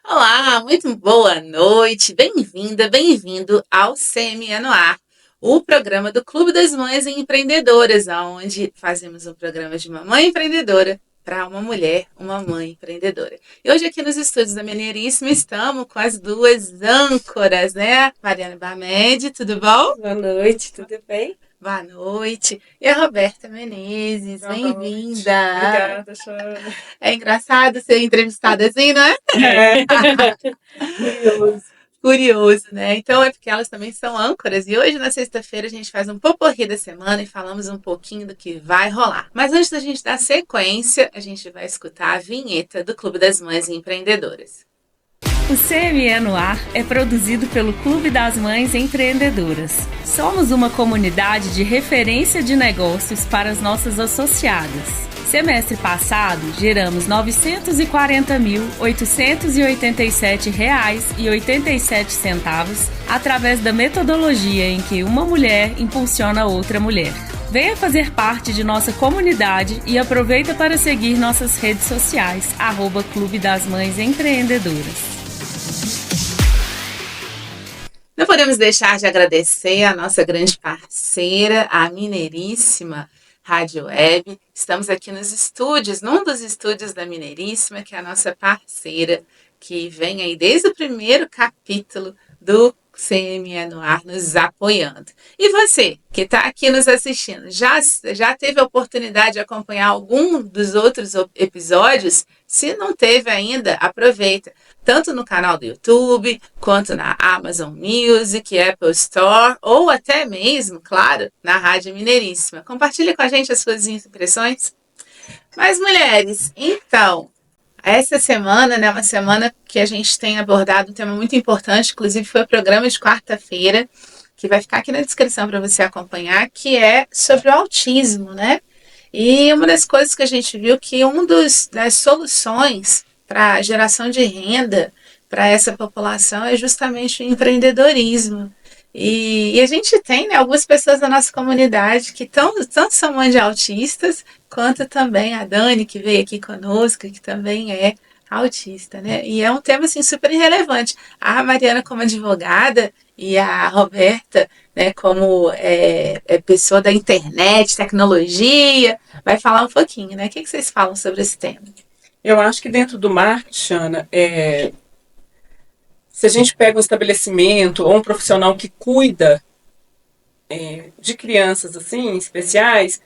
Olá, muito boa noite, bem-vinda, bem-vindo ao CME no Ar, o programa do Clube das Mães Empreendedoras, onde fazemos um programa de uma mãe empreendedora para uma mulher, uma mãe empreendedora. E hoje aqui nos estúdios da Mineiríssima estamos com as duas âncoras, né? Mariana Bamed, tudo bom? Boa noite, tudo bem? Boa noite. E a Roberta Menezes, bem-vinda. Obrigada, Shana. É engraçado ser entrevistada assim, não é? Curioso. Curioso, né? Então é porque elas também são âncoras. E hoje, na sexta-feira, a gente faz um poporri da semana e falamos um pouquinho do que vai rolar. Mas antes da gente dar sequência, a gente vai escutar a vinheta do Clube das Mães Empreendedoras. O CME no Ar é produzido pelo Clube das Mães Empreendedoras. Somos uma comunidade de referência de negócios para as nossas associadas. Semestre passado, geramos R$ 940.887,87 através da metodologia em que uma mulher impulsiona outra mulher. Venha fazer parte de nossa comunidade e aproveita para seguir nossas redes sociais, @Clube das Mães Empreendedoras. Não podemos deixar de agradecer a nossa grande parceira, a Mineiríssima Rádio Web. Estamos aqui nos estúdios, num dos estúdios da Mineiríssima, que é a nossa parceira, que vem aí desde o primeiro capítulo do CME no Ar nos apoiando. E você, que está aqui nos assistindo, já teve a oportunidade de acompanhar algum dos outros episódios? Se não teve ainda, aproveita. Tanto no canal do YouTube, quanto na Amazon Music, Apple Store, ou até mesmo, claro, na Rádio Mineiríssima. Compartilhe com a gente as suas impressões. Mas, mulheres, então, essa semana, né, uma semana que a gente tem abordado um tema muito importante, inclusive foi o programa de quarta-feira, que vai ficar aqui na descrição para você acompanhar, que é sobre o autismo, né? E uma das coisas que a gente viu que das soluções para a geração de renda para essa população é justamente o empreendedorismo. E a gente tem, né, algumas pessoas da nossa comunidade que tanto são mães de autistas, quanto também a Dani, que veio aqui conosco, que também é autista, né? E é um tema, assim, super relevante. A Mariana como advogada e a Roberta, né, como pessoa da internet, tecnologia, vai falar um pouquinho, né? O que vocês falam sobre esse tema? Eu acho que dentro do marketing, Shana, se a gente pega um estabelecimento ou um profissional que cuida de crianças assim, especiais,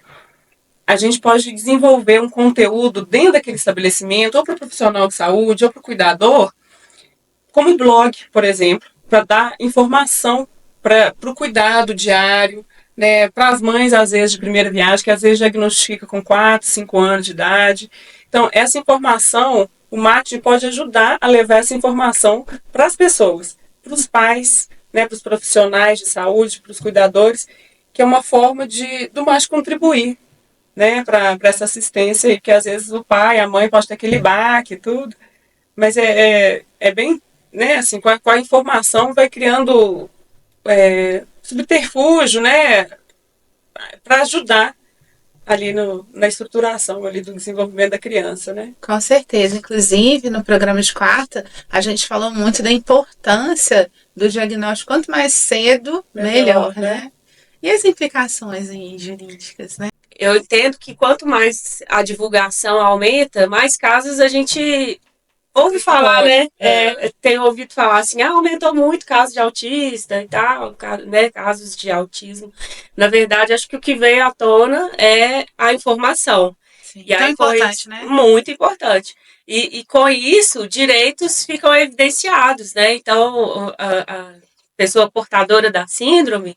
a gente pode desenvolver um conteúdo dentro daquele estabelecimento, ou para o profissional de saúde, ou para o cuidador, como blog, por exemplo, para dar informação para o cuidado diário, né, para as mães, às vezes, de primeira viagem, que às vezes diagnostica com 4, 5 anos de idade. Então, essa informação, o marketing pode ajudar a levar essa informação para as pessoas, para os pais, né, para os profissionais de saúde, para os cuidadores, que é uma forma do marketing contribuir, né, para essa assistência, e que às vezes o pai, a mãe pode ter aquele baque e tudo, mas é bem, né, assim, com a informação vai criando subterfúgio, né, para ajudar ali na estruturação ali do desenvolvimento da criança, né? Com certeza. Inclusive, no programa de quarta, a gente falou muito da importância do diagnóstico. Quanto mais cedo, melhor, né? E as implicações jurídicas, né? Eu entendo que quanto mais a divulgação aumenta, mais casos a gente ouve falar, né? Tem ouvido falar assim, aumentou muito casos de autista e tal, né? Casos de autismo. Na verdade, acho que o que veio à tona é a informação. Sim, e aí, importante, né? Muito importante. E com isso, direitos ficam evidenciados, né? Então, a pessoa portadora da síndrome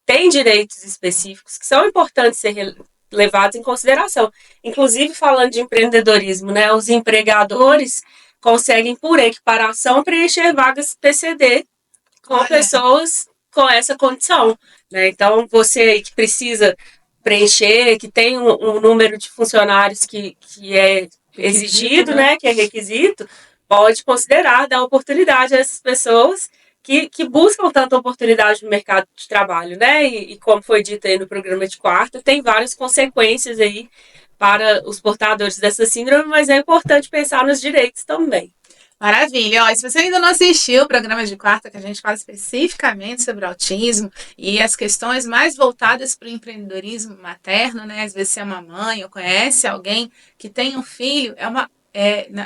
tem direitos específicos que são importantes ser levados em consideração. Inclusive, falando de empreendedorismo, né? Os empregadores conseguem, por equiparação, preencher vagas PCD com pessoas com essa condição, né? Então, você aí que precisa preencher, que tem um número de funcionários que é exigido, né? Que é requisito, pode considerar, dar oportunidade a essas pessoas que buscam tanta oportunidade no mercado de trabalho, né? E como foi dito aí no programa de quarta, tem várias consequências aí para os portadores dessa síndrome, mas é importante pensar nos direitos também. Maravilha. Ó, se você ainda não assistiu o programa de quarta, que a gente fala especificamente sobre autismo e as questões mais voltadas para o empreendedorismo materno, né? Às vezes você é uma mãe ou conhece alguém que tem um filho,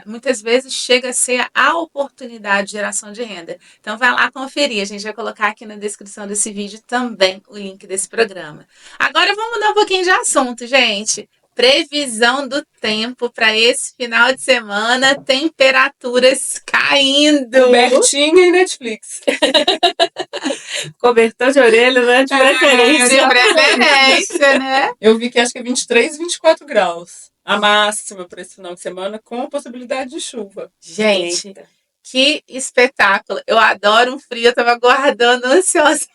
muitas vezes chega a ser a oportunidade de geração de renda. Então vai lá conferir. A gente vai colocar aqui na descrição desse vídeo também o link desse programa. Agora vamos mudar um pouquinho de assunto, gente. Previsão do tempo para esse final de semana, temperaturas caindo. Bertinho e Netflix. Cobertor de orelha, né? De preferência. De preferência, né? Eu vi que acho que é 23, 24 graus. A máxima para esse final de semana, com possibilidade de chuva. Gente, Eita. que espetáculo. Eu adoro um frio, eu tava aguardando ansiosamente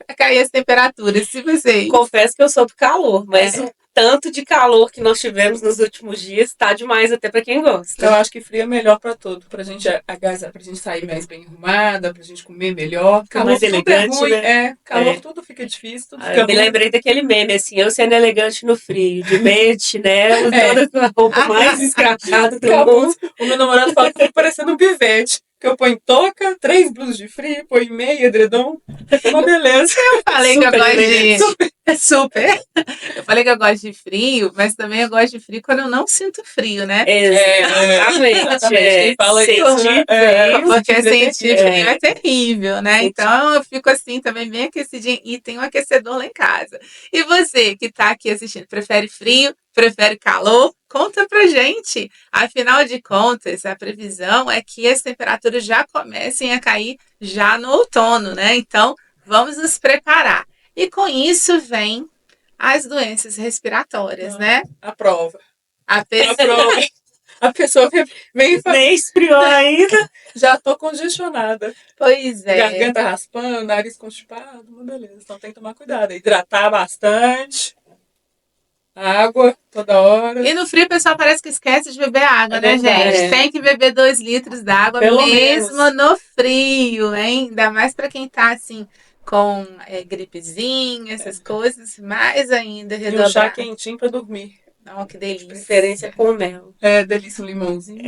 para cair as temperaturas. Se vocês. Confesso que eu sou do calor, mas o tanto de calor que nós tivemos nos últimos dias tá demais até para quem gosta. Eu acho que frio é melhor para tudo. Pra gente agasalhar, pra gente sair mais bem arrumada, pra gente comer melhor. Calor mais tudo elegante, é ruim. né? Calor tudo fica difícil, tudo Eu fica me ruim. lembrei daquele meme, assim, eu sendo elegante no frio, de meia, de chinelo, toda a roupa mais escrachada do mundo. O meu namorado fala que fica parecendo um pivete. Que eu ponho touca, 3 blusas de frio, ponho meia, edredom. É uma beleza. Eu falei que eu Super gosto elegante. de. Super. Eu falei que eu gosto de frio, mas também eu gosto de frio quando eu não sinto frio, né? Exatamente. Quem fala isso, Sentir né? frio. Porque sentir É. frio é terrível, né? Sentir. Então eu fico assim também bem aquecidinha e tem um aquecedor lá em casa. E você que tá aqui assistindo, prefere frio? Prefere calor? Conta pra gente. Afinal de contas, a previsão é que as temperaturas já comecem a cair já no outono, né? Então vamos nos preparar. E com isso vem as doenças respiratórias, né? A prova. A A prova. A pessoa vem e fala, Nem esfriou ainda. já tô congestionada. Pois é. Garganta raspando, nariz constipado, uma beleza. Então tem que tomar cuidado. Hidratar bastante. Água toda hora. E no frio o pessoal parece que esquece de beber água, É né, verdade. gente? Tem que beber 2 litros d'água Pelo mesmo menos. no frio, hein? Ainda mais pra quem tá assim com gripezinha, essas coisas, mais ainda E um chá redobrar. quentinho pra dormir. Oh, que delícia. Preferência com mel. É, delícia, um limãozinho.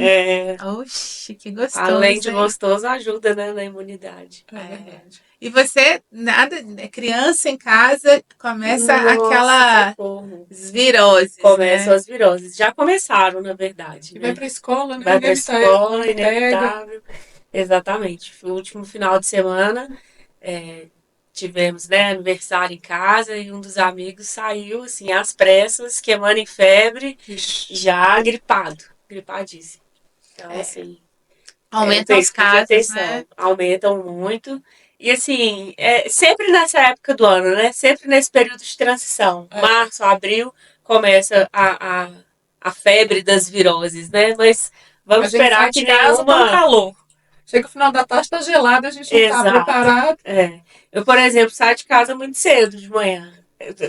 Oxi, que gostoso. Além de hein? gostoso, ajuda, né, na imunidade. É verdade. E você, criança em casa, começa aquela socorro. virose. Começam né? as viroses. Já começaram, na verdade. E né? vai pra escola, né? Vai pra escola, pega. inevitável. Exatamente. O último final de semana tivemos, né, aniversário em casa e um dos amigos saiu, assim, às pressas, queimando em febre, Ixi. já gripadíssimo. Então, assim, Aumentam tem os que pedir casos, atenção. né? Aumentam muito. E, assim, sempre nessa época do ano, né, sempre nesse período de transição, março, abril, começa a febre das viroses, né, mas vamos A gente esperar sai que de casa com nenhuma... calor. Chega o final da tarde, tá gelado, a gente não tá Exato. preparado. Eu, por exemplo, saio de casa muito cedo de manhã.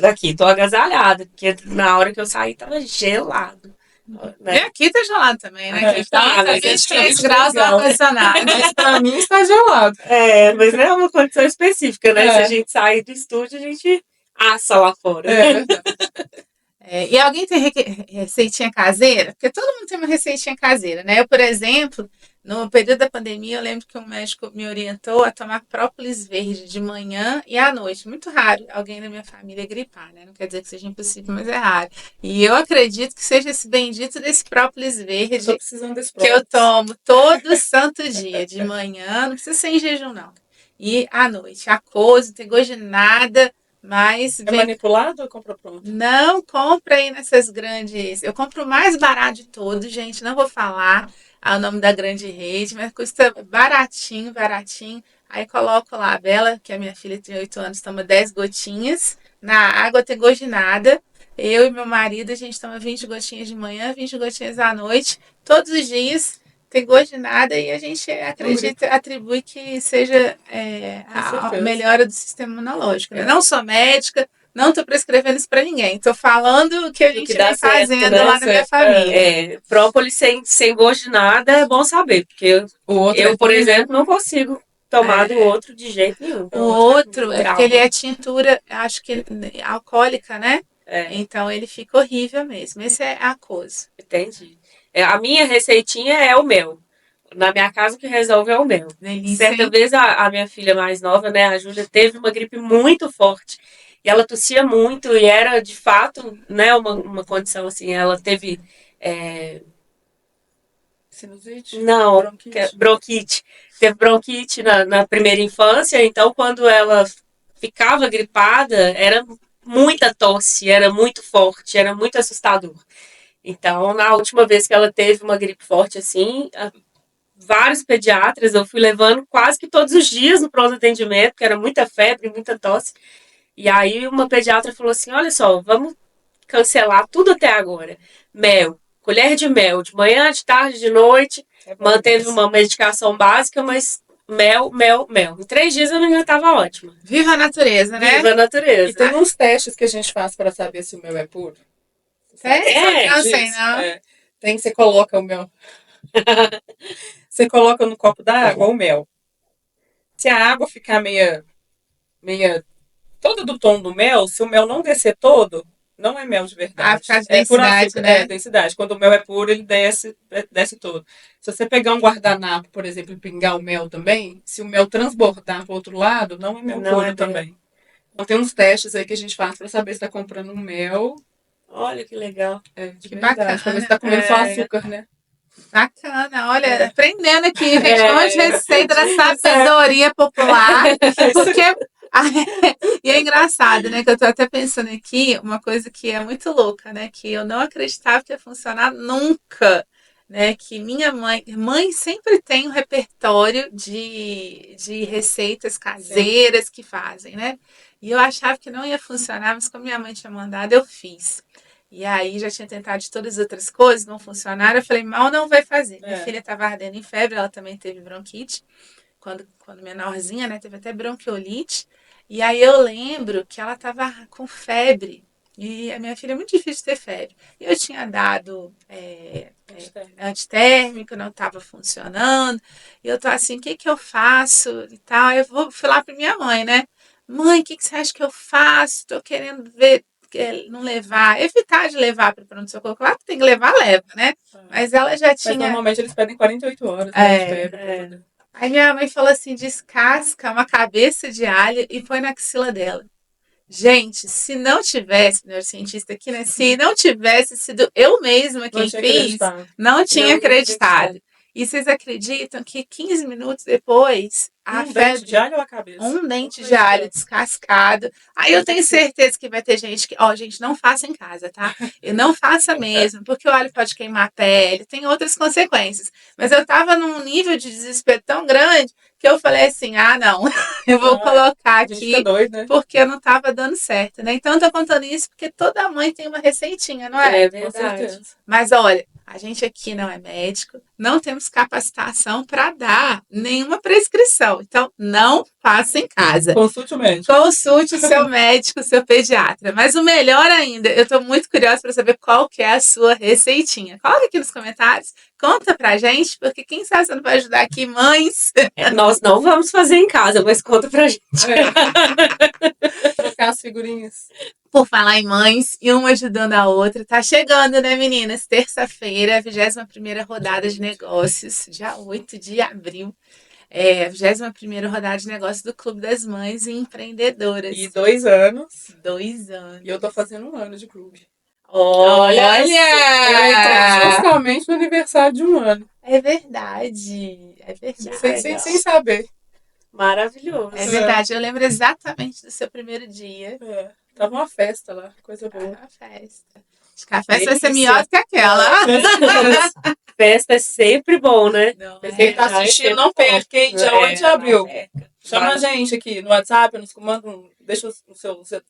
Daqui, tô agasalhada, porque na hora que eu saí tava gelado. E Né? aqui tá gelado também, né? É, Aqui tá mas 23 é graus no legal. ar-condicionado. Mas pra mim está gelado. Mas não é uma condição específica, né? É. Se a gente sair do estúdio, a gente assa lá fora. É verdade. E alguém tem receitinha caseira? Porque todo mundo tem uma receitinha caseira, né? Eu, por exemplo, no período da pandemia, eu lembro que um médico me orientou a tomar própolis verde de manhã e à noite. Muito raro alguém da minha família gripar, né? Não quer dizer que seja impossível, mas é raro. E eu acredito que seja esse bendito desse própolis Eu tô verde precisando desse que eu própolis. tomo todo santo dia. De manhã, não precisa ser em jejum, não. E à noite. Aquoso, não tem gosto de nada, mas É vem. manipulado ou compra pronto? Não compra aí nessas grandes. Eu compro o mais barato de todos, gente. Não vou falar o nome da grande rede, mas custa baratinho, baratinho. Aí coloco lá a Bela, que a minha filha tem 8 anos, toma 10 gotinhas. Na água tem gosto de nada. Eu e meu marido, a gente toma 20 gotinhas de manhã, 20 gotinhas à noite. Todos os dias tem gosto de nada e a gente atribui que seja a certeza. melhora do sistema imunológico. Né? Não sou médica, não estou prescrevendo isso para ninguém. Estou falando o que a gente que dá vem certo, fazendo né? lá na minha família. Própolis sem gosto de nada é bom saber, porque O outro eu, por exemplo, não consigo tomado o outro de jeito nenhum. O outro é Trauma. porque ele é tintura, acho que alcoólica, né? É, Então ele fica horrível mesmo. Esse é aquoso. entendi. A minha receitinha é o mel. Na minha casa o que resolve é o mel. Delícia, Certa hein? vez a minha filha mais nova, né, a Júlia, teve uma gripe muito forte. E ela tossia muito e era, de fato, né, uma condição assim. Ela teve... Sinusite? Não, Bronquite? bronquite. Teve bronquite na primeira infância, então quando ela ficava gripada, era muita tosse, era muito forte, era muito assustador. Então, na última vez que ela teve uma gripe forte assim, vários pediatras eu fui levando quase que todos os dias no pronto atendimento, porque era muita febre, muita tosse. E aí uma pediatra falou assim: olha só, vamos cancelar tudo até agora. Mel, colher de mel, de manhã, de tarde, de noite. Manteve uma medicação básica, mas mel, mel, mel. Em 3 dias a menina estava ótima. Viva a natureza, né? Viva a natureza. E tem uns testes que a gente faz para saber se o mel é puro. Sério? Não sei, Diz? não. É. Tem que você coloca o mel. Você coloca no copo d'água o mel. Se a água ficar meia toda do tom do mel, se o mel não descer todo, não é mel de verdade. Por causa da É pura densidade, açúcar, né? densidade. Quando o mel é puro, ele desce todo. Se você pegar um guardanapo, por exemplo, e pingar o mel também, se o mel transbordar para o outro lado, não é mel Não puro é mel. também. Então tem uns testes aí que a gente faz para saber se está comprando um mel Olha que legal. de Que verdade. bacana. Para ver se está comendo só açúcar, né? Bacana, olha, aprendendo aqui, gente, um monte de receita da É. sabedoria popular, porque e é engraçado, né, que eu tô até pensando aqui, uma coisa que é muito louca, né, que eu não acreditava que ia funcionar nunca, né, que minha mãe sempre tem um repertório de receitas caseiras que fazem, né, e eu achava que não ia funcionar, mas como minha mãe tinha mandado, eu fiz. E aí já tinha tentado de todas as outras coisas, não funcionaram. Eu falei, mal não vai fazer. Minha filha estava ardendo em febre, ela também teve bronquite. Quando menorzinha, né? Teve até bronquiolite. E aí eu lembro que ela estava com febre. E a minha filha é muito difícil ter febre. E eu tinha dado antitérmico, não estava funcionando. E eu tô assim, o que que eu faço e tal. Fui lá para minha mãe, né? Mãe, o que que você acha que eu faço? Tô querendo ver não levar, evitar de levar para o pronto-socorro. Claro que tem que levar, leva, né? Mas ela já Mas tinha. normalmente eles pedem 48 horas né, de febre. pra poder- Aí minha mãe falou assim: descasca uma cabeça de alho e põe na axila dela. Gente, se não tivesse, neurocientista aqui, né? Se não tivesse sido eu mesma quem tinha fiz, acreditado. não tinha Não acreditado. E vocês acreditam que 15 minutos depois, a Um dente febre. de alho ou a cabeça? Um dente de alho descascado. Aí eu tenho certeza que vai ter gente que, ó, gente, não faça em casa, tá? E não faça mesmo, porque o alho pode queimar a pele, tem outras consequências. Mas eu tava num nível de desespero tão grande que eu falei assim: ah, não, eu vou colocar A gente fica aqui, doido, né? porque não tava dando certo, né? Então eu tô contando isso porque toda mãe tem uma receitinha, não é? É Com verdade. certeza. Mas olha, a gente aqui não é médico, não temos capacitação para dar nenhuma prescrição. Então, não faça em casa. Consulte o médico. Consulte o seu médico, o seu pediatra. Mas o melhor ainda, eu estou muito curiosa para saber qual que é a sua receitinha. Coloca aqui nos comentários, conta pra gente, porque quem sabe você não vai ajudar aqui, mães. Nós não vamos fazer em casa, mas conta pra gente. Trocar as figurinhas. Por falar em mães, e uma ajudando a outra. Tá chegando, né, meninas? Terça-feira, a 21ª rodada de negócios, dia 8 de abril. A 21ª rodada de negócios do Clube das Mães e Empreendedoras. E 2 anos. 2 anos. E eu tô fazendo 1 ano de clube. Olha! Eu entrei justamente no aniversário de 1 ano. É verdade. É verdade. Sem saber. Maravilhoso. É verdade. Eu lembro exatamente do seu primeiro dia. Tava uma festa lá, coisa boa. Uma festa. Acho que a festa vai ser Delícia. melhor do que aquela. Festa é sempre bom, né? Não, Quem tá assistindo, não perca, hein? Dia 8 de abril. Chama a Vai. gente aqui no WhatsApp, deixa os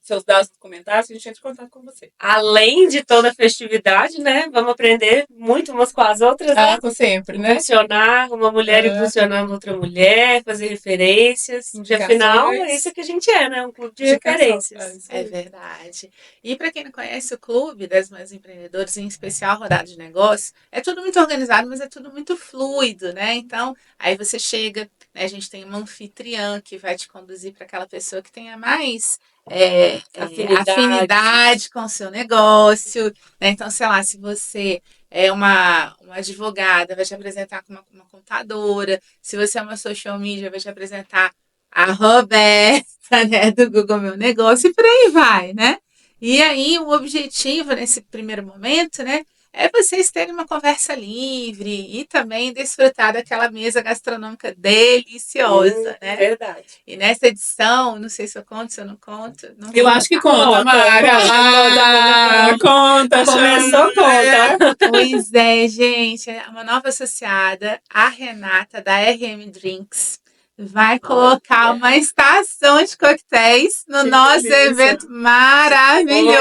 seus dados nos comentários que a gente entra em contato com você. Além de toda a festividade, né? Vamos aprender muito umas com as outras, né? Com sempre, né? Impulsionar uma mulher impulsionando outra mulher, fazer referências. Indicações. Afinal, é isso que a gente é, né? Um clube de referências. É verdade. E para quem não conhece o Clube das Mães Empreendedoras, em especial a rodada de negócios, é tudo muito organizado, mas é tudo muito fluido, né? Então, aí você chega, né? A gente tem uma anfitriã que vai te conduzir para aquela pessoa que tenha mais afinidade com o seu negócio, né? Então, sei lá, se você é uma advogada, vai te apresentar com uma contadora. Se você é uma social media, vai te apresentar a Roberta, né, do Google Meu Negócio, e por aí vai, né? E aí, o objetivo nesse primeiro momento, né, é vocês terem uma conversa livre e também desfrutar daquela mesa gastronômica deliciosa, né? Verdade. E nessa edição, não sei se eu conto, se eu não conto. Não Eu vou acho que contar. conta, Mara. Conta, Começou, conta. Pois é, gente, é uma nova associada, a Renata, da RM Drinks, vai colocar uma estação de coquetéis no Que nosso delícia. evento maravilhoso.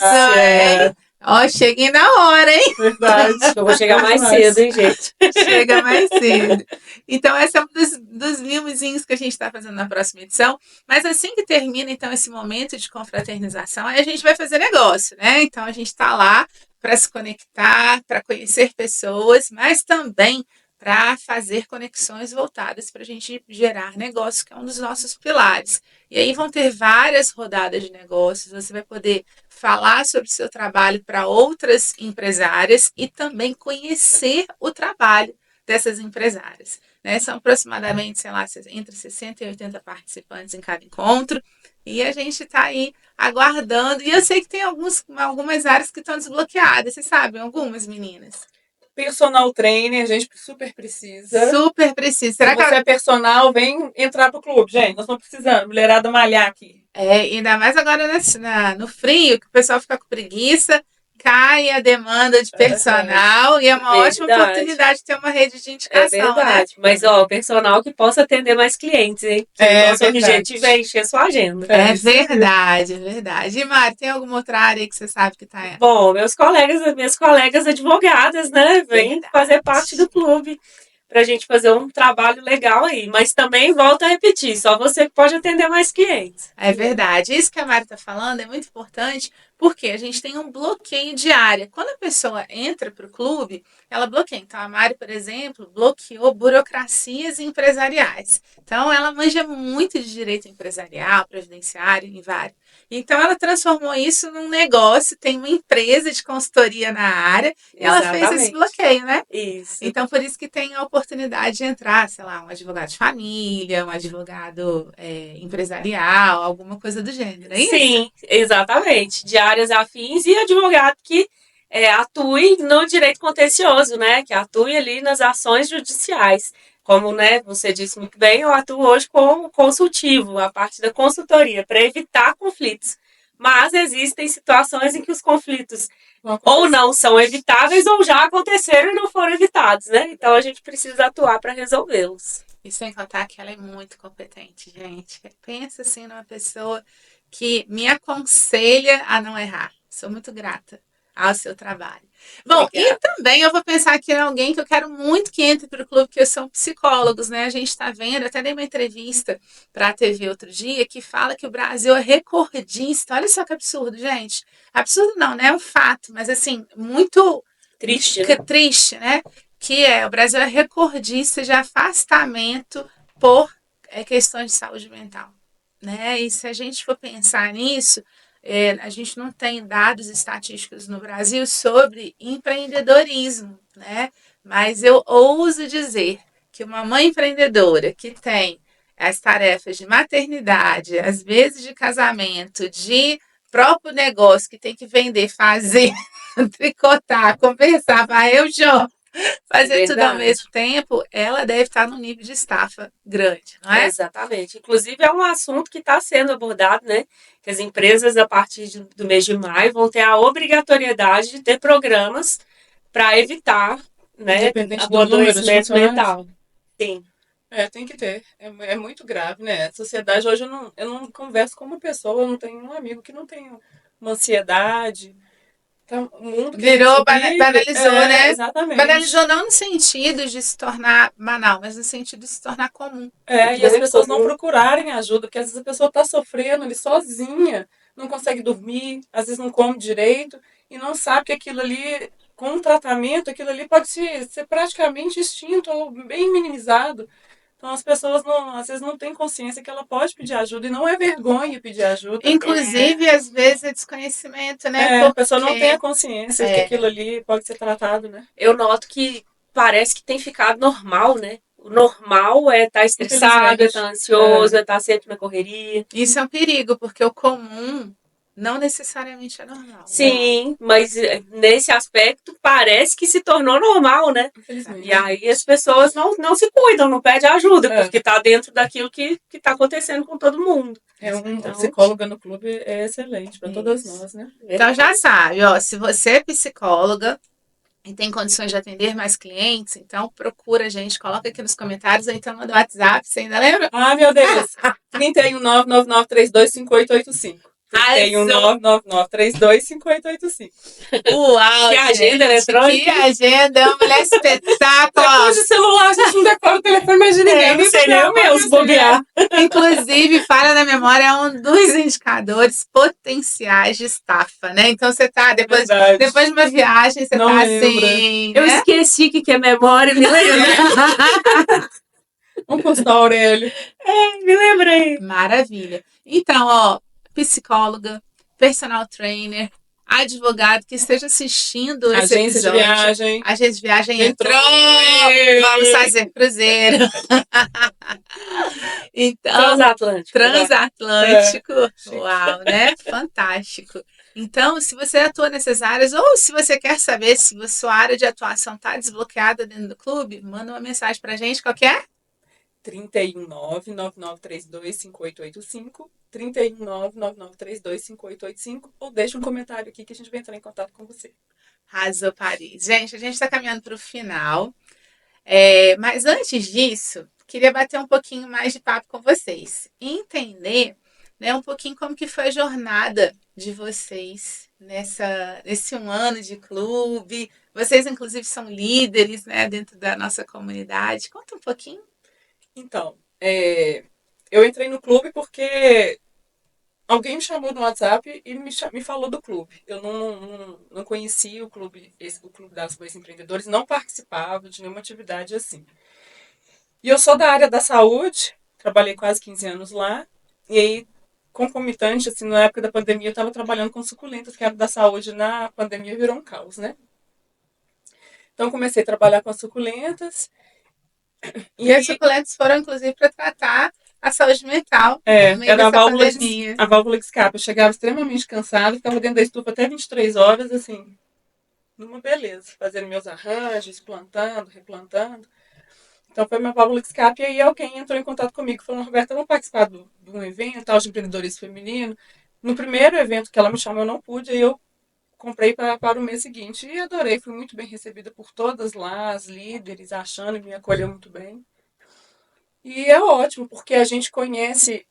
Olha. Ó, cheguei na hora, hein? Verdade. Eu vou chegar mais Demais. cedo, hein, gente? Chega mais cedo. Então, esse é um dos mimozinhos que a gente está fazendo na próxima edição. Mas assim que termina, então, esse momento de confraternização, aí a gente vai fazer negócio, né? Então, a gente está lá para se conectar, para conhecer pessoas, mas também para fazer conexões voltadas para a gente gerar negócio, que é um dos nossos pilares. E aí vão ter várias rodadas de negócios, você vai poder falar sobre o seu trabalho para outras empresárias e também conhecer o trabalho dessas empresárias. Né? São aproximadamente, sei lá, entre 60 e 80 participantes em cada encontro. E a gente está aí aguardando. E eu sei que tem algumas áreas que estão desbloqueadas. Vocês sabem, algumas meninas? Personal trainer, a gente super precisa. Super precisa. Se Será que você é personal, vem entrar pro clube, gente. Nós estamos precisando. Mulherada malhar aqui. ainda mais agora no frio, que o pessoal fica com preguiça, cai a demanda de personal e é uma ótima Verdade. oportunidade de ter uma rede de É indicação, né? verdade. Mas, ó, personal que possa atender mais clientes, hein? Que É o nosso verdade. objetivo é encher sua agenda. É isso aí. verdade, é verdade. E Mari, tem alguma outra área aí que você sabe que tá Bom, minhas colegas advogadas, né, vêm Verdade. fazer parte do clube pra gente fazer um trabalho legal aí. Mas também, volto a repetir, só você que pode atender mais clientes. É verdade. Isso que a Mari está falando é muito importante porque a gente tem um bloqueio de área. Quando a pessoa entra para o clube, ela bloqueia. Então, a Mari, por exemplo, bloqueou burocracias empresariais. Então, ela manja muito de direito empresarial, previdenciário e vários. Então, ela transformou isso num negócio, tem uma empresa de consultoria na área e ela fez esse Exatamente. bloqueio, né? Isso. Então, por isso que tem a oportunidade de entrar, sei lá, um advogado de família, um advogado empresarial, alguma coisa do gênero, é isso? Sim, exatamente. De áreas afins e advogado que atue no direito contencioso, né? Que atue ali nas ações judiciais. Como, né, você disse muito bem, eu atuo hoje como consultivo, a parte da consultoria, para evitar conflitos. Mas existem situações em que os conflitos ou não são evitáveis ou já aconteceram e não foram evitados, né? Então a gente precisa atuar para resolvê-los. E sem contar que ela é muito competente, gente. Pensa assim numa pessoa que me aconselha a não errar. Sou muito grata ao seu trabalho. Bom, Obrigada. e também eu vou pensar aqui em alguém que eu quero muito que entre para o clube, que são psicólogos, né? A gente está vendo, eu até dei uma entrevista para a TV outro dia, que fala que o Brasil é recordista. Olha só que absurdo, gente. Absurdo não, né? É um fato, mas assim, muito Triste, né? triste, né? Que o Brasil é recordista de afastamento por questões de saúde mental, né? E se a gente for pensar nisso, a gente não tem dados estatísticos no Brasil sobre empreendedorismo, né? Mas eu ouso dizer que uma mãe empreendedora que tem as tarefas de maternidade, às vezes de casamento, de próprio negócio que tem que vender, fazer, tricotar, conversar, vai eu, João, fazer tudo ao Verdade. mesmo tempo, ela deve estar num nível de estafa grande, não é? Exatamente. Inclusive, é um assunto que está sendo abordado, né? Que as empresas, a partir do mês de maio, vão ter a obrigatoriedade de ter programas para evitar, né, Independente o do número de adoecimento funcionários. mental. Sim. Tem que ter. É muito grave, né? A sociedade hoje eu não converso com uma pessoa, eu não tenho um amigo que não tenha uma ansiedade. Então, o mundo que Virou, a gente vive, banalizou, né? Exatamente. Banalizou não no sentido de se tornar banal, mas no sentido de se tornar comum. E as Muito pessoas não comum. procurarem ajuda, porque às vezes a pessoa está sofrendo ali sozinha, não consegue dormir, às vezes não come direito e não sabe que aquilo ali, com um tratamento, aquilo ali pode ser praticamente extinto ou bem minimizado. Então as pessoas às vezes não têm consciência que ela pode pedir ajuda e não é vergonha pedir ajuda. Inclusive, às vezes é desconhecimento, né? A pessoa não tem a Porque consciência de que aquilo ali pode ser tratado, né? Eu noto que parece que tem ficado normal, né? O normal é estar estressado, é estar ansioso, é estar sempre na correria. isso é um perigo, porque o comum não necessariamente é normal. Sim, mas nesse aspecto parece que se tornou normal, né? Infelizmente. E aí as pessoas não se cuidam, não pedem ajuda, porque tá dentro daquilo que tá acontecendo com todo mundo. Então, psicóloga no clube é excelente para todas nós, né? Então já sabe, ó, se você é psicóloga e tem condições de atender mais clientes, então procura a gente, coloca aqui nos comentários, ou então manda o WhatsApp, você ainda lembra? Ah, meu Deus! 31999325885. 31999325885. Uau! Que agenda eletrônica. Que agenda, é uma mulher espetáculo! Depois de celular, a gente não decora o telefone mais de ninguém. Não sei nem o meu, se bobear. Inclusive, falha da memória é um dos indicadores potenciais de estafa, né? Então você tá, depois de uma viagem, você não tá lembra. assim. Eu né? esqueci o que é memória, me lembra. Vamos postar, Aurélio. Me lembrei. Maravilha. Então, ó, psicóloga, personal trainer, advogado que esteja assistindo esse Agência de episódio. viagem. Agência de viagem entrou. Entrou. Vamos fazer cruzeiro. Então, transatlântico. Uau, né? Fantástico. Então, se você atua nessas áreas, ou se você quer saber se a sua área de atuação está desbloqueada dentro do clube, manda uma mensagem pra gente, qual que é? 319-9932-5885, 319-9932-5885, ou deixa um comentário aqui que a gente vai entrar em contato com você. Arrasou, Paris. Gente, a gente está caminhando para o final, mas antes disso, queria bater um pouquinho mais de papo com vocês e entender, né, um pouquinho como que foi a jornada de vocês nesse um ano de clube. Vocês, inclusive, são líderes, né, dentro da nossa comunidade. Conta um pouquinho. Então, eu entrei no clube porque alguém me chamou no WhatsApp e me falou do clube. Eu não conhecia o clube das Boas Empreendedores, não participava de nenhuma atividade assim. E eu sou da área da saúde, trabalhei quase 15 anos lá, e aí, concomitante, assim, na época da pandemia, eu estava trabalhando com suculentas, que era da saúde, na pandemia virou um caos, né? Então, comecei a trabalhar com as suculentas. E as suculentas foram, inclusive, para tratar a saúde mental. Era a válvula de escape. Eu chegava extremamente cansada, ficava dentro da estufa até 23 horas, assim, numa beleza, fazendo meus arranjos, plantando, replantando. Então foi minha válvula de escape, e aí alguém entrou em contato comigo, falando: Roberta, vamos participar de um evento tal de empreendedorismo feminino. No primeiro evento que ela me chamou, eu não pude, aí eu comprei para o mês seguinte, e adorei, fui muito bem recebida por todas lá, as líderes, achando que me acolheu muito bem. E é ótimo, porque a gente conhece,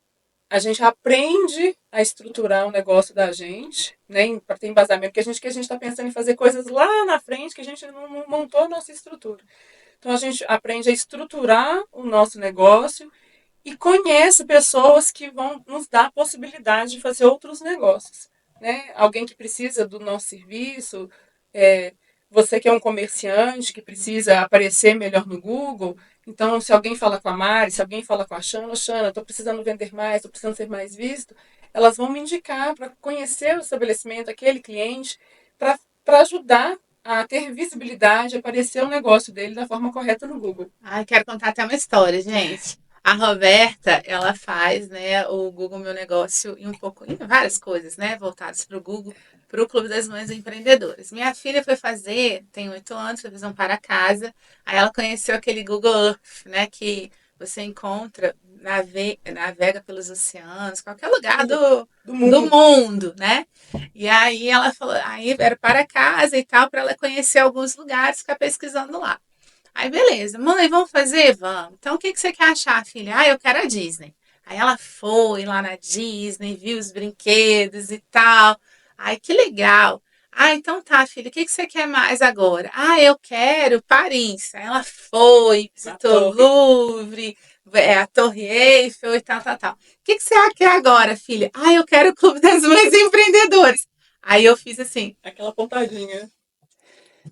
a gente aprende a estruturar o negócio da gente, né, para ter embasamento, que a gente está pensando em fazer coisas lá na frente, que a gente não montou a nossa estrutura. Então a gente aprende a estruturar o nosso negócio e conhece pessoas que vão nos dar a possibilidade de fazer outros negócios, né? Alguém que precisa do nosso serviço, você que é um comerciante que precisa aparecer melhor no Google. Então, se alguém fala com a Mari, se alguém fala com a Xana, estou precisando vender mais, estou precisando ser mais visto, elas vão me indicar para conhecer o estabelecimento, aquele cliente, para ajudar a ter visibilidade, aparecer o negócio dele da forma correta no Google. Quero contar até uma história, gente. A Roberta, ela faz, né, o Google Meu Negócio em várias coisas, né, voltadas para o Google, para o Clube das Mães Empreendedoras. Minha filha foi fazer, tem 8 anos, foi fazer um para casa, aí ela conheceu aquele Google Earth, né, que você encontra, navega pelos oceanos, qualquer lugar do mundo, né? E aí ela falou, aí era para casa e tal, para ela conhecer alguns lugares, ficar pesquisando lá. Aí, beleza. Mãe, vamos fazer? Vamos. Então, o que você quer achar, filha? Eu quero a Disney. Aí ela foi lá na Disney, viu os brinquedos e tal. Ai, que legal. Então tá, filha, o que você quer mais agora? Eu quero Paris. Aí ela foi, visitou o Louvre, a Torre Eiffel e tal. O que você quer agora, filha? Eu quero o Clube das Mães Empreendedores. Aí eu fiz assim. Aquela pontadinha.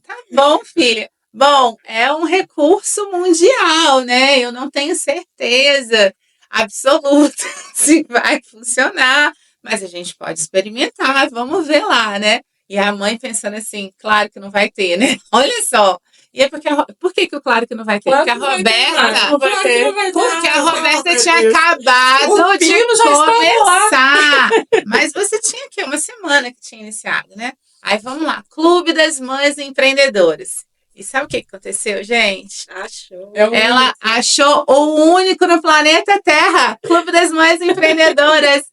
Tá bom, filha. Bom, é um recurso mundial, né? Eu não tenho certeza absoluta se vai funcionar, mas a gente pode experimentar, vamos ver lá, né? E a mãe pensando assim, claro que não vai ter, né? Olha só. E é porque por que o claro que não vai ter? Claro Porque a que não vai ter, Roberta, não vai ter. porque a Roberta meu tinha Deus. acabado O de pino já estava lá. começar. Mas você tinha aqui uma semana que tinha iniciado, né? Aí vamos lá, Clube das Mães Empreendedoras. E sabe o que aconteceu, gente? Achou. É o Ela único. achou o único no planeta Terra, Clube das Mães Empreendedoras.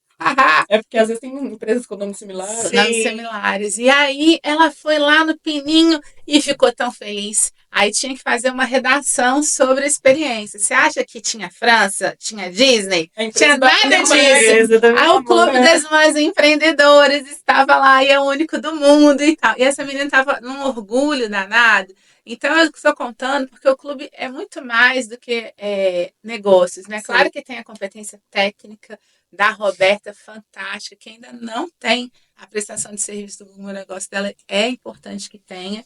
É porque às vezes tem empresas com nomes similares. Sim. Nomes similares. E aí ela foi lá no Pininho e ficou tão feliz. Aí tinha que fazer uma redação sobre a experiência. Você acha que tinha França, tinha Disney? A empresa Tinha da nada minha disso. mãe. Empresa da Aí minha o Clube mãe. das Mães Empreendedoras estava lá e é o único do mundo e tal. E essa menina estava num orgulho danado. Então eu estou contando porque o clube é muito mais do que negócios, né? Sim. Claro que tem a competência técnica da Roberta, fantástica, que ainda não tem a prestação de serviço do Google Negócio dela, é importante que tenha,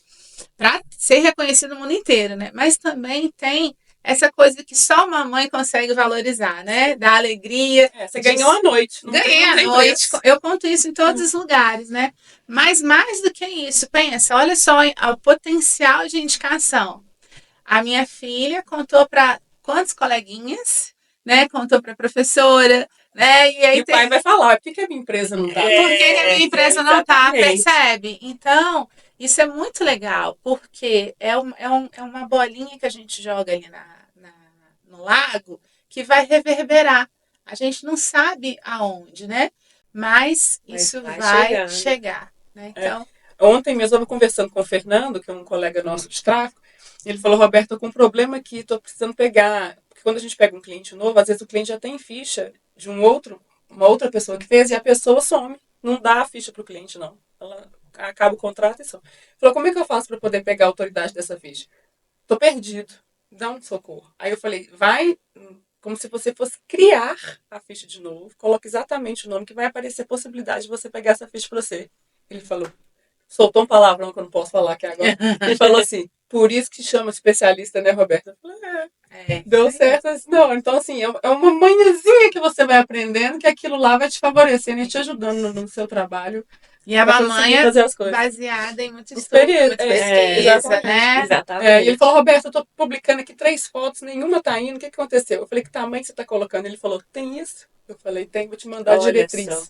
para ser reconhecido no mundo inteiro, né? Mas também tem essa coisa que só uma mãe consegue valorizar, né? Da alegria. Você ganhou a noite. Ganhei a noite. Eu conto isso em todos os lugares, né? Mas mais do que isso, pensa, olha só o potencial de indicação. A minha filha contou para quantos coleguinhas, né? Contou para a professora, né? E aí E o pai vai falar, por que a minha empresa não tá? por que a minha empresa não tá? Exatamente. Percebe? Então, isso é muito legal, porque é uma bolinha que a gente joga ali no lago que vai reverberar. A gente não sabe aonde, né? Mas isso vai vai chegando. chegar, né? Então, Ontem mesmo eu estava conversando com o Fernando, que é um colega nosso de tráfego, e ele falou, Roberto, tô com um problema aqui, estou precisando pegar, porque quando a gente pega um cliente novo, às vezes o cliente já tem ficha de uma outra pessoa que fez e a pessoa some, não dá a ficha para o cliente, não. Ela acaba o contrato e some. Ele falou, como é que eu faço para poder pegar a autoridade dessa ficha? Tô perdido, dá um socorro. Aí eu falei, vai como se você fosse criar a ficha de novo, coloca exatamente o nome que vai aparecer a possibilidade de você pegar essa ficha para você. Ele falou, soltou um palavrão que eu não posso falar aqui agora. Ele falou assim, por isso que chama especialista, né, Roberta? Eu falei, deu certo. Disse, não, então assim, é uma manhãzinha que você vai aprendendo que aquilo lá vai te favorecendo e te ajudando no seu trabalho. E a mamãe é fazer as coisas. baseada em muito estudo, muita pesquisa, né? Exatamente. E ele falou, Roberto, eu tô publicando aqui 3 fotos, nenhuma tá indo, o que aconteceu? Eu falei, que tamanho você tá colocando? Ele falou, tem isso? Eu falei, tem, vou te mandar a diretriz. Só.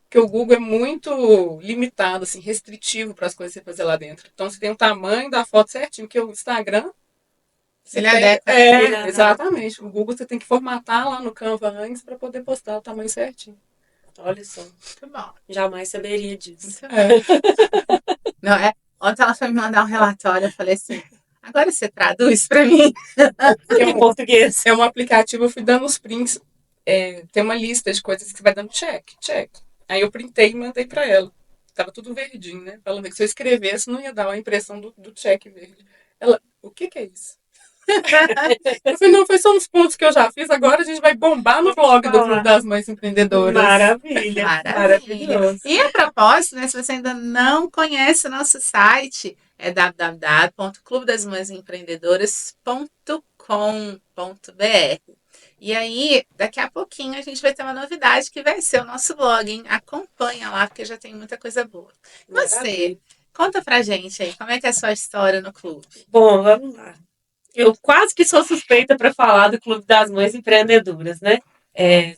Porque o Google é muito limitado, assim, restritivo para as coisas que você fazer lá dentro. Então, você tem o tamanho da foto certinho, porque o Instagram... Ele adequa. Exatamente. O Google você tem que formatar lá no Canva antes para poder postar o tamanho certinho. Olha só. Muito bom. Jamais saberia disso. Não, ontem ela foi me mandar um relatório, eu falei assim, agora você traduz para mim? Em português. É um aplicativo, eu fui dando os prints. Tem uma lista de coisas que você vai dando check. Aí eu printei e mandei para ela. Tava tudo verdinho, né? Falando que se eu escrevesse não ia dar a impressão do check verde. Ela, o que é isso? Eu falei, não, foi só uns pontos que eu já fiz, agora a gente vai bombar no blog do Clube das Mães Empreendedoras. Maravilha. Maravilhoso. E a propósito, né, se você ainda não conhece o nosso site, é www.clubedasmãesempreendedoras.com.br. E aí, daqui a pouquinho, a gente vai ter uma novidade que vai ser o nosso blog, hein? Acompanha lá, porque já tem muita coisa boa. Você, conta pra gente aí, como é que é a sua história no clube? Bom, vamos lá. Eu quase que sou suspeita para falar do Clube das Mães Empreendedoras, né?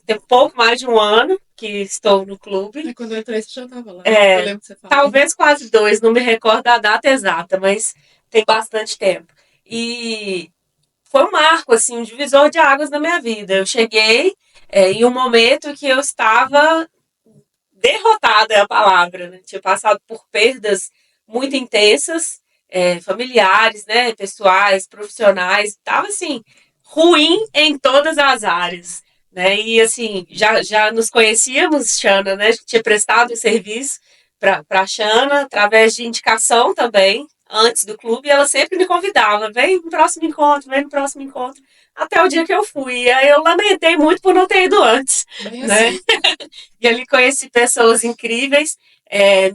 Tem pouco mais de um ano que estou no clube. Quando eu entrei, você já estava lá. Eu lembro que você falou. Talvez quase 2, não me recordo a data exata, mas tem bastante tempo. E foi um marco, assim, um divisor de águas na minha vida. Eu cheguei em um momento que eu estava derrotada, é a palavra, né? Tinha passado por perdas muito intensas, familiares, né, pessoais, profissionais, estava assim, ruim em todas as áreas, né, e assim, já nos conhecíamos, Xana, né, tinha prestado um serviço para a Xana, através de indicação também, antes do clube, e ela sempre me convidava, vem no próximo encontro, até o dia que eu fui, e aí eu lamentei muito por não ter ido antes, né, assim. E ali conheci pessoas incríveis,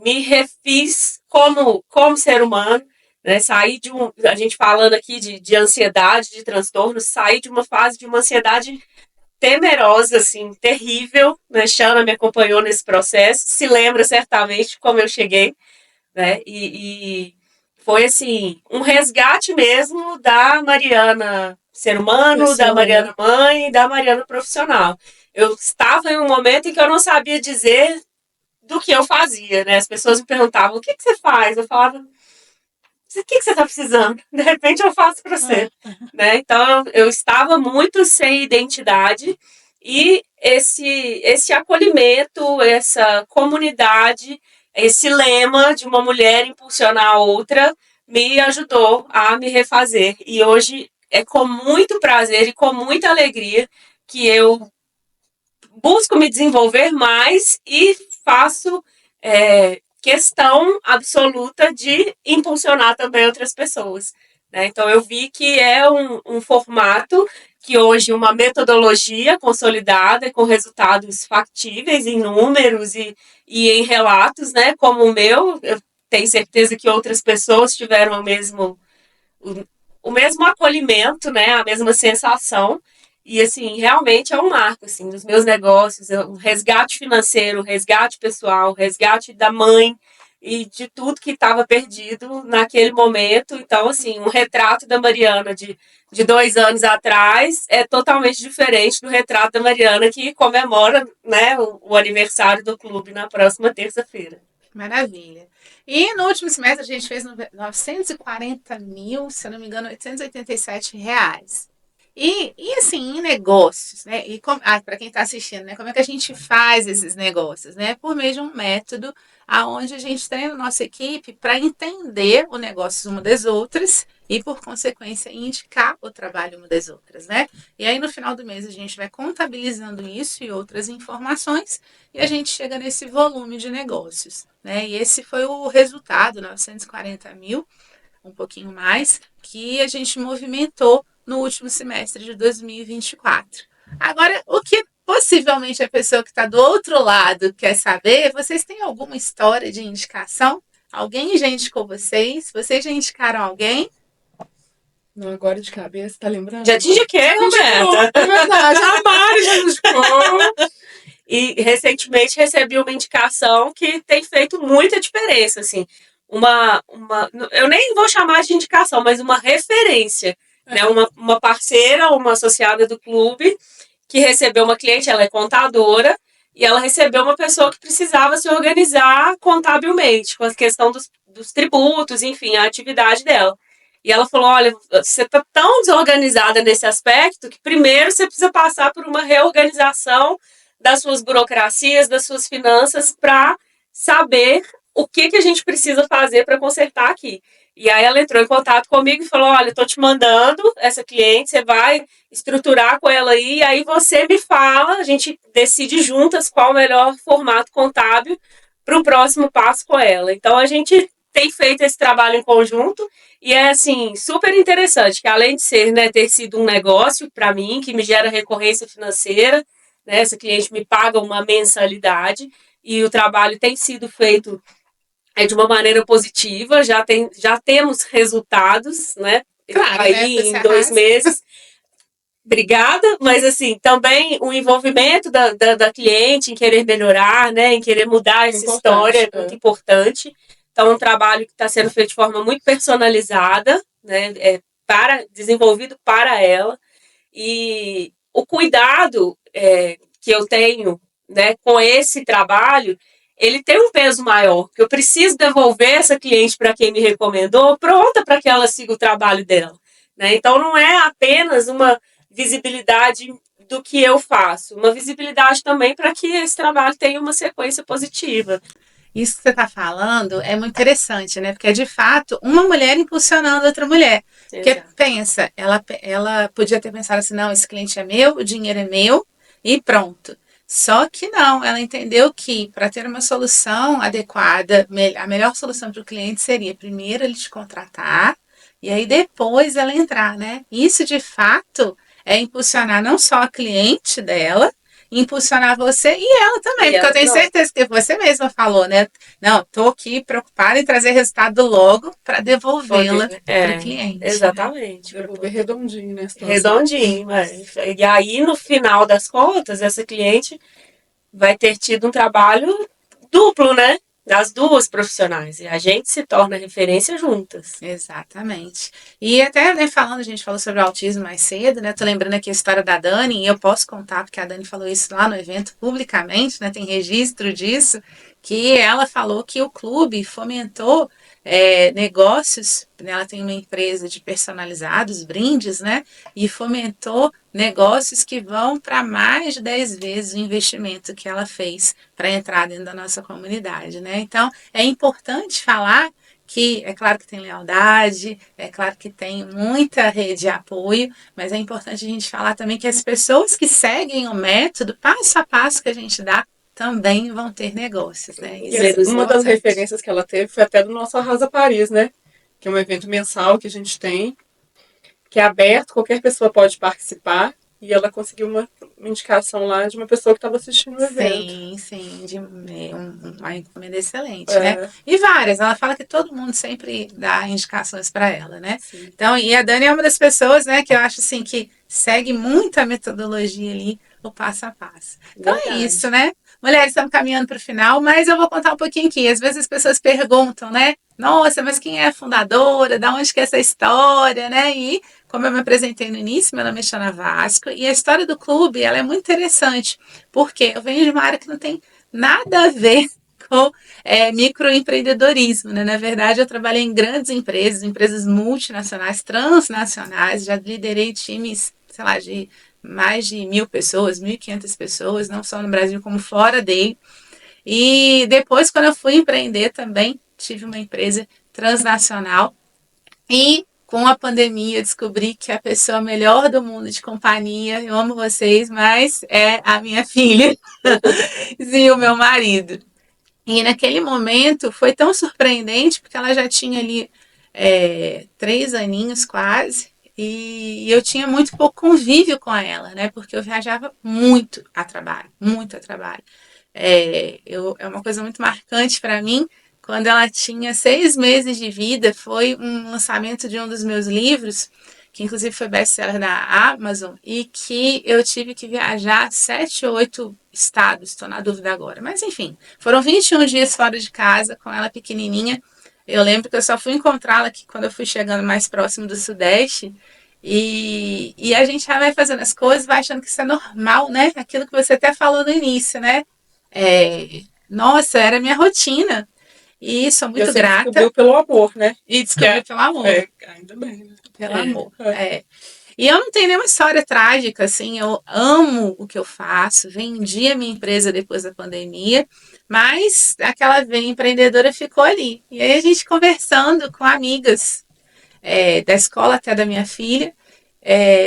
me refiz como ser humano, né? Sair a gente falando aqui de ansiedade, de transtorno, sair de uma fase de uma ansiedade temerosa, assim, terrível, né? Xana me acompanhou nesse processo, se lembra certamente de como eu cheguei, né? E foi, assim, um resgate mesmo da Mariana ser humano, da Mariana mãe, da Mariana profissional. Eu estava em um momento em que eu não sabia dizer do que eu fazia, né? As pessoas me perguntavam, o que você faz? Eu falava, o que você está precisando? De repente eu faço para você. Né? Então eu estava muito sem identidade e esse acolhimento, essa comunidade, esse lema de uma mulher impulsionar a outra me ajudou a me refazer. E hoje é com muito prazer e com muita alegria que eu busco me desenvolver mais e faço questão absoluta de impulsionar também outras pessoas. Né? Então, eu vi que é um formato que hoje uma metodologia consolidada, com resultados factíveis em números e em relatos, né, como o meu. Eu tenho certeza que outras pessoas tiveram o mesmo acolhimento, né, a mesma sensação. E, assim, realmente é um marco, assim, dos meus negócios, o resgate financeiro, o resgate pessoal, o resgate da mãe e de tudo que estava perdido naquele momento. Então, assim, um retrato da Mariana de 2 anos atrás é totalmente diferente do retrato da Mariana que comemora, né, o aniversário do clube na próxima terça-feira. Maravilha. E no último semestre a gente fez 940 mil, se eu não me engano, R$ 887. E assim, em negócios, né? E para quem está assistindo, né? Como é que a gente faz esses negócios, né? Por meio de um método aonde a gente treina a nossa equipe para entender o negócio uma das outras e, por consequência, indicar o trabalho uma das outras, né? E aí, no final do mês, a gente vai contabilizando isso e outras informações e a gente chega nesse volume de negócios, né? E esse foi o resultado, 940 mil, um pouquinho mais, que a gente movimentou no último semestre de 2024. Agora, o que possivelmente a pessoa que está do outro lado quer saber, vocês têm alguma história de indicação? Alguém já indicou vocês? Vocês já indicaram alguém? Não, agora de cabeça, tá lembrando? Já te indiquei, Roberta. É verdade, a Mari já indicou. E recentemente recebi uma indicação que tem feito muita diferença, assim. Eu nem vou chamar de indicação, mas uma referência. Né? Uma parceira, uma associada do clube, que recebeu uma cliente, ela é contadora, e ela recebeu uma pessoa que precisava se organizar contabilmente, com a questão dos tributos, enfim, a atividade dela. E ela falou, olha, você está tão desorganizada nesse aspecto que primeiro você precisa passar por uma reorganização das suas burocracias, das suas finanças, para saber o que a gente precisa fazer para consertar aqui. E aí ela entrou em contato comigo e falou, olha, estou te mandando essa cliente, você vai estruturar com ela aí, e aí você me fala, a gente decide juntas qual o melhor formato contábil para o próximo passo com ela. Então a gente tem feito esse trabalho em conjunto e é, assim, super interessante, que além de ser, né, ter sido um negócio para mim, que me gera recorrência financeira, né, essa cliente me paga uma mensalidade e o trabalho tem sido feito de uma maneira positiva, já temos resultados, né? Claro, aí né? Em 2 meses. Obrigada, mas assim, também o envolvimento da cliente em querer melhorar, né? Em querer mudar essa história é muito importante. Então, um trabalho que está sendo feito de forma muito personalizada, né? Desenvolvido para ela. E o cuidado que eu tenho, né, com esse trabalho, ele tem um peso maior, porque eu preciso devolver essa cliente para quem me recomendou, pronta para que ela siga o trabalho dela. Né? Então, não é apenas uma visibilidade do que eu faço, uma visibilidade também para que esse trabalho tenha uma sequência positiva. Isso que você está falando é muito interessante, né? Porque é de fato uma mulher impulsionando outra mulher. Porque pensa, ela podia ter pensado assim, não, esse cliente é meu, o dinheiro é meu e pronto. Só que não, ela entendeu que para ter uma solução adequada, a melhor solução para o cliente seria primeiro ele te contratar e aí depois ela entrar, né? Isso de fato é impulsionar não só a cliente dela, impulsionar você e ela também, E porque ela eu tenho pronto. certeza que você mesma falou, né? Não, tô aqui preocupada em trazer resultado logo para devolvê-la para o cliente, né? Exatamente. Devolver redondinho, né, a situação. Redondinho, mas. E aí, no final das contas, essa cliente vai ter tido um trabalho duplo, né? Das duas profissionais. E a gente se torna referência juntas. Exatamente. E até, né, falando, a gente falou sobre o autismo mais cedo, né? Tô lembrando aqui a história da Dani, e eu posso contar, porque a Dani falou isso lá no evento publicamente, né? Tem registro disso, que ela falou que o clube fomentou negócios, né, ela tem uma empresa de personalizados, brindes, né? E fomentou negócios que vão para mais de 10 vezes o investimento que ela fez para entrar dentro da nossa comunidade, né? Então, é importante falar que é claro que tem lealdade, é claro que tem muita rede de apoio, mas é importante a gente falar também que as pessoas que seguem o método, passo a passo que a gente dá, também vão ter negócios, né? E Isso é uma das importante. referências que ela teve foi até do nosso Arrasa Paris, né? Que é um evento mensal que a gente tem, que é aberto, qualquer pessoa pode participar. E ela conseguiu uma indicação lá de uma pessoa que estava assistindo o evento. Sim, uma encomenda excelente, né? E várias, ela fala que todo mundo sempre dá indicações para ela, né? Sim. Então, e a Dani é uma das pessoas, né, que eu acho assim que segue muito a metodologia ali, o passo a passo. Então é Verdade. isso, né? Mulheres, estamos caminhando para o final, mas eu vou contar um pouquinho aqui. Às vezes as pessoas perguntam, né? Nossa, mas quem é a fundadora? Da onde que é essa história, né? E como eu me apresentei no início, meu nome é Shana Vasco e a história do clube ela é muito interessante, porque eu venho de uma área que não tem nada a ver com microempreendedorismo, né? Na verdade, eu trabalhei em grandes empresas, empresas multinacionais, transnacionais, já liderei times, sei lá, de mais de 1.000 pessoas, 1.500 pessoas, não só no Brasil como fora dele. E depois, quando eu fui empreender também, tive uma empresa transnacional e com a pandemia, eu descobri que a pessoa melhor do mundo de companhia, eu amo vocês, mas é a minha filha e o meu marido. E naquele momento foi tão surpreendente, porque ela já tinha ali 3 aninhos quase, e eu tinha muito pouco convívio com ela, né? Porque eu viajava muito a trabalho, muito a trabalho. É uma coisa muito marcante para mim. Quando ela tinha 6 meses de vida, foi um lançamento de um dos meus livros, que inclusive foi best-seller da Amazon, e que eu tive que viajar 7 ou 8 estados, estou na dúvida agora. Mas enfim, foram 21 dias fora de casa, com ela pequenininha. Eu lembro que eu só fui encontrá-la aqui quando eu fui chegando mais próximo do Sudeste. E a gente já vai fazendo as coisas, vai achando que isso é normal, né? Aquilo que você até falou no início, né? Nossa, era minha rotina. E sou muito grata. Descobriu pelo amor, né? E descobri pelo amor. Ainda bem, né? Pelo amor. E eu não tenho nenhuma história trágica, assim, eu amo o que eu faço, vendi a minha empresa depois da pandemia, mas aquela veia empreendedora ficou ali. E aí a gente conversando com amigas da escola até da minha filha,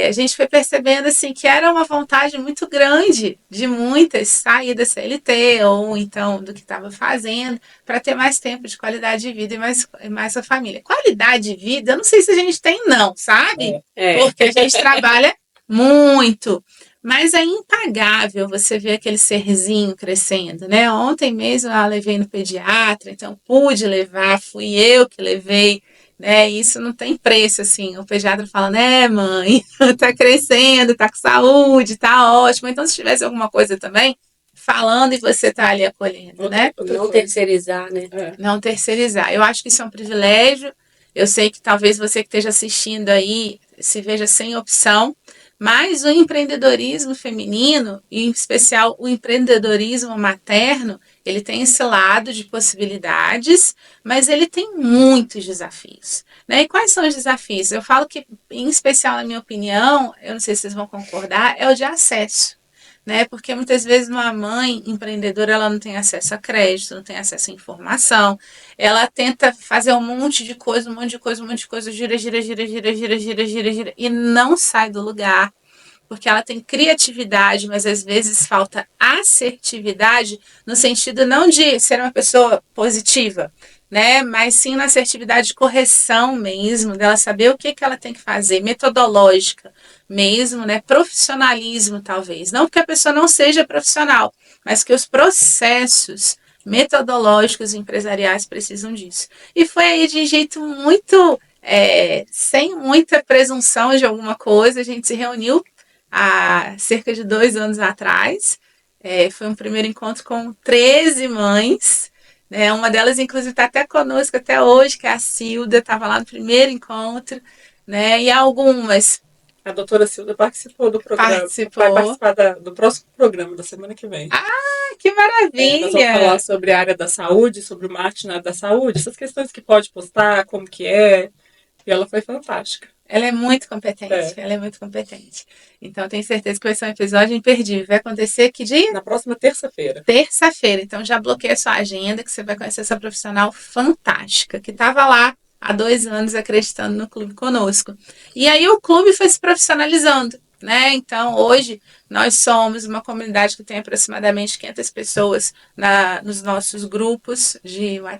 a gente foi percebendo assim que era uma vontade muito grande de muitas sair da CLT ou então do que estava fazendo para ter mais tempo de qualidade de vida e mais a família. Qualidade de vida, eu não sei se a gente tem não, sabe? Porque a gente trabalha muito. Mas é impagável você ver aquele serzinho crescendo, né? Ontem mesmo eu levei no pediatra, então pude levar, fui eu que levei, né? Isso não tem preço, assim. O pediatra fala, né, mãe, tá crescendo, tá com saúde, tá ótimo. Então, se tivesse alguma coisa também, falando e você tá ali acolhendo, né? Não terceirizar, né? Não terceirizar. Eu acho que isso é um privilégio. Eu sei que talvez você que esteja assistindo aí se veja sem opção, mas o empreendedorismo feminino, e em especial o empreendedorismo materno, ele tem esse lado de possibilidades, mas ele tem muitos desafios, né? E quais são os desafios? Eu falo que, em especial na minha opinião, eu não sei se vocês vão concordar, é o de acesso. Né? Porque muitas vezes uma mãe empreendedora ela não tem acesso a crédito, não tem acesso a informação, ela tenta fazer um monte de coisa, gira, e não sai do lugar, porque ela tem criatividade, mas às vezes falta assertividade no sentido não de ser uma pessoa positiva, né? Mas sim na assertividade de correção mesmo, dela saber o que ela tem que fazer, metodológica mesmo, né, profissionalismo talvez. Não porque a pessoa não seja profissional, mas que os processos metodológicos empresariais precisam disso. E foi aí de jeito muito, sem muita presunção de alguma coisa, a gente se reuniu há cerca de 2 anos atrás. Foi um primeiro encontro com 13 mães, né? Uma delas, inclusive, está até conosco até hoje, que é a Cilda, estava lá no primeiro encontro, né? E algumas A doutora Cilda participou do programa. participou. Vai participar do próximo programa da semana que vem. Que Nós vamos maravilha! falar sobre a área da saúde, sobre o marketing na área da saúde, essas questões que pode postar, como que é. E ela foi fantástica. Ela é muito competente, ela é muito competente. Então, tenho certeza que vai ser um episódio imperdível. Vai acontecer que dia? Na próxima terça-feira. Terça-feira. Então, já bloqueia a sua agenda, que você vai conhecer essa profissional fantástica, que estava lá há 2 anos acreditando no clube conosco. E aí o clube foi se profissionalizando, né? Então, hoje, nós somos uma comunidade que tem aproximadamente 500 pessoas nos nossos grupos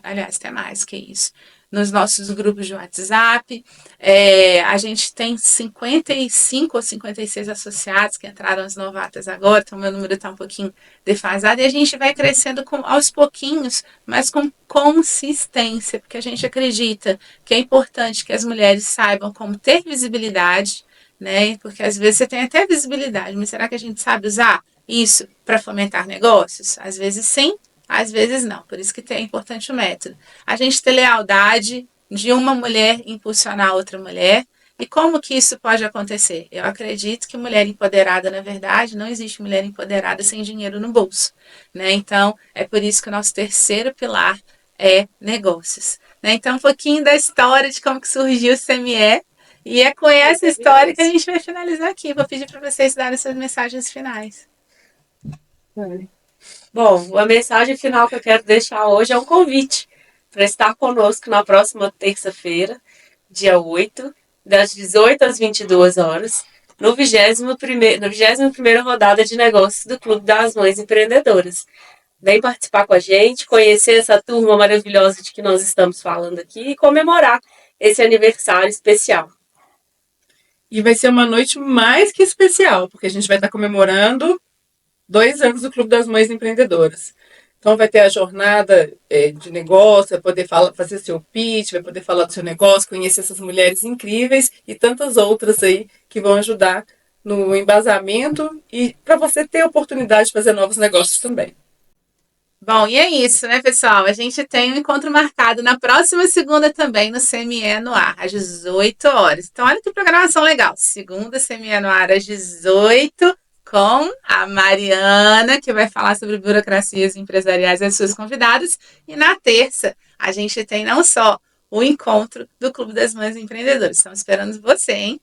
aliás, tem mais que isso. Nos nossos grupos de WhatsApp. A gente tem 55 ou 56 associados que entraram as novatas agora, então meu número está um pouquinho defasado, e a gente vai crescendo aos pouquinhos, mas com consistência, porque a gente acredita que é importante que as mulheres saibam como ter visibilidade, né? Porque às vezes você tem até visibilidade, mas será que a gente sabe usar isso para fomentar negócios? Às vezes sim, às vezes não. Por isso que é importante o método. A gente ter lealdade de uma mulher impulsionar outra mulher. E como que isso pode acontecer? Eu acredito que mulher empoderada, na verdade, não existe mulher empoderada sem dinheiro no bolso, né? Então, é por isso que o nosso terceiro pilar é negócios, né? Então, um pouquinho da história de como que surgiu o CME, e é com essa história que a gente vai finalizar aqui. Vou pedir para vocês darem suas mensagens finais. Bom, a mensagem final que eu quero deixar hoje é um convite para estar conosco na próxima terça-feira, dia 8, das 18 às 22 horas, na 21ª rodada de negócios do Clube das Mães Empreendedoras. Vem participar com a gente, conhecer essa turma maravilhosa de que nós estamos falando aqui e comemorar esse aniversário especial. E vai ser uma noite mais que especial, porque a gente vai estar comemorando 2 anos do Clube das Mães Empreendedoras. Então vai ter a jornada de negócio, vai poder fazer seu pitch, vai poder falar do seu negócio, conhecer essas mulheres incríveis e tantas outras aí que vão ajudar no embasamento e para você ter a oportunidade de fazer novos negócios também. Bom, e é isso, né, pessoal? A gente tem um encontro marcado na próxima segunda também no CME no ar, às 18 horas. Então, olha que programação legal. Segunda, CME no ar, às 18, com a Mariana, que vai falar sobre burocracias empresariais, as suas convidadas. E na terça, a gente tem não só o encontro do Clube das Mães Empreendedoras. Estamos esperando você, hein?